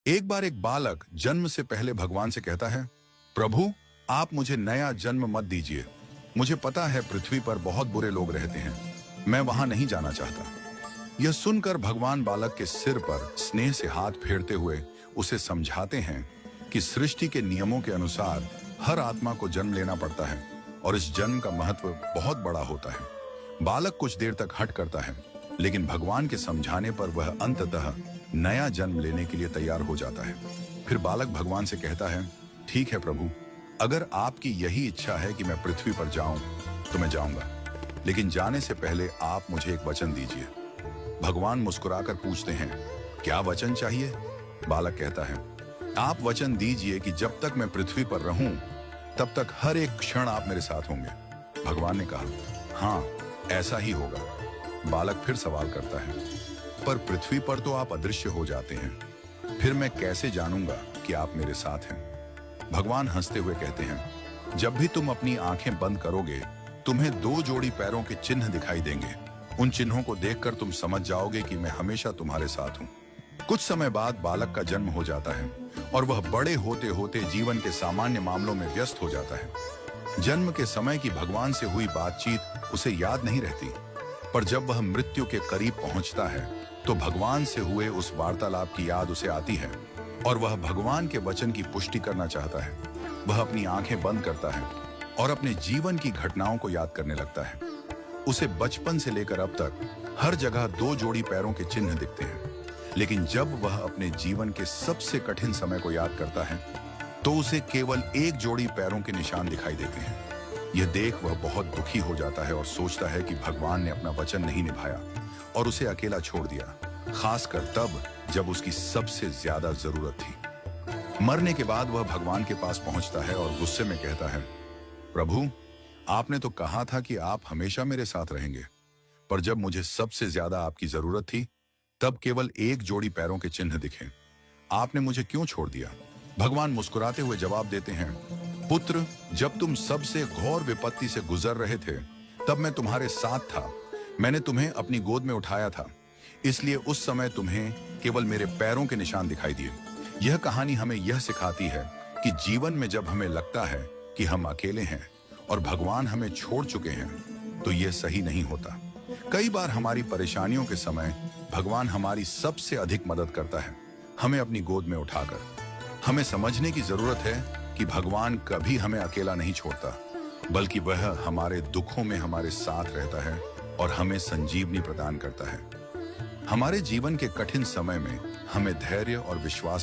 एक बार एक बालक जन्म से पहले भगवान से कहता है, प्रभु, आप मुझे नया जन्म मत दीजिए। मुझे पता है पृथ्वी पर बहुत बुरे लोग रहते हैं, मैं वहां नहीं जाना चाहता। यह सुनकर भगवान बालक के सिर पर स्नेह से हाथ फेरते हुए उसे समझाते हैं कि सृष्टि के नियमों के अनुसार हर आत्मा को जन्म लेना पड़ता है और इस जन्म का महत्व बहुत बड़ा होता है। बालक कुछ देर तक हट करता है, लेकिन भगवान के समझाने पर वह अंततः नया जन्म लेने के लिए तैयार हो जाता है। फिर बालक भगवान से कहता है, ठीक है प्रभु, अगर आपकी यही इच्छा है कि मैं पृथ्वी पर जाऊं तो मैं जाऊंगा, लेकिन जाने से पहले आप मुझे एक वचन दीजिए। भगवान मुस्कुराकर पूछते हैं, क्या वचन चाहिए? बालक कहता है, आप वचन दीजिए कि जब तक मैं पृथ्वी पर रहूं तब तक हर एक क्षण आप मेरे साथ होंगे। भगवान ने कहा, हाँ, ऐसा ही होगा। बालक फिर सवाल करता है, पर पृथ्वी पर तो आप अदृश्य हो जाते हैं, फिर मैं कैसे जानूंगा कि आप मेरे साथ हैं? भगवान हंसते हुए कहते हैं, जब भी तुम अपनी आंखें बंद करोगे तुम्हें 2 जोड़ी पैरों के चिन्ह दिखाई देंगे। उन चिन्हों को देखकर तुम समझ जाओगे कि मैं हमेशा तुम्हारे साथ हूं। कुछ समय बाद बालक का जन्म हो जाता है और वह बड़े होते होते जीवन के सामान्य मामलों में व्यस्त हो जाता है। जन्म के समय की भगवान से हुई बातचीत उसे याद नहीं रहती, पर जब वह मृत्यु के करीब पहुंचता है तो भगवान से हुए उस वार्तालाप की याद उसे आती है और वह भगवान के वचन की पुष्टि करना चाहता है। वह अपनी आंखें बंद करता है और अपने जीवन की घटनाओं को याद करने लगता है। उसे बचपन से लेकर अब तक हर जगह 2 जोड़ी पैरों के चिन्ह दिखते हैं, लेकिन जब वह अपने जीवन के सबसे कठिन समय को याद करता है तो उसे केवल 1 जोड़ी पैरों के निशान दिखाई देते हैं। यह देख वह बहुत दुखी हो जाता है और सोचता है कि भगवान ने अपना वचन नहीं निभाया और उसे अकेला छोड़ दिया, खासकर तब जब उसकी सबसे ज्यादा जरूरत थी। मरने के बाद वह भगवान के पास पहुंचता है और गुस्से में कहता है, प्रभु, आपने तो कहा था कि आप हमेशा मेरे साथ रहेंगे, पर जब मुझे सबसे ज्यादा आपकी जरूरत थी तब केवल 1 जोड़ी पैरों के चिन्ह दिखे। आपने मुझे क्यों छोड़ दिया? भगवान मुस्कुराते हुए जवाब देते हैं, पुत्र, जब तुम सबसे घोर विपत्ति से गुजर रहे थे तब मैं तुम्हारे साथ था। मैंने तुम्हें अपनी गोद में उठाया था, इसलिए उस समय तुम्हें केवल मेरे पैरों के निशान दिखाई दिए। यह कहानी हमें यह सिखाती है कि जीवन में जब हमें लगता है कि हम अकेले हैं और भगवान हमें छोड़ चुके हैं तो यह सही नहीं होता। कई बार हमारी परेशानियों के समय भगवान हमारी सबसे अधिक मदद करता है, हमें अपनी गोद में उठाकर। हमें समझने की जरूरत है कि भगवान कभी हमें अकेला नहीं छोड़ता, बल्कि वह हमारे दुखों में हमारे साथ रहता है और हमें संजीवनी प्रदान करता है। हमारे जीवन के कठिन समय में हमें धैर्य और विश्वास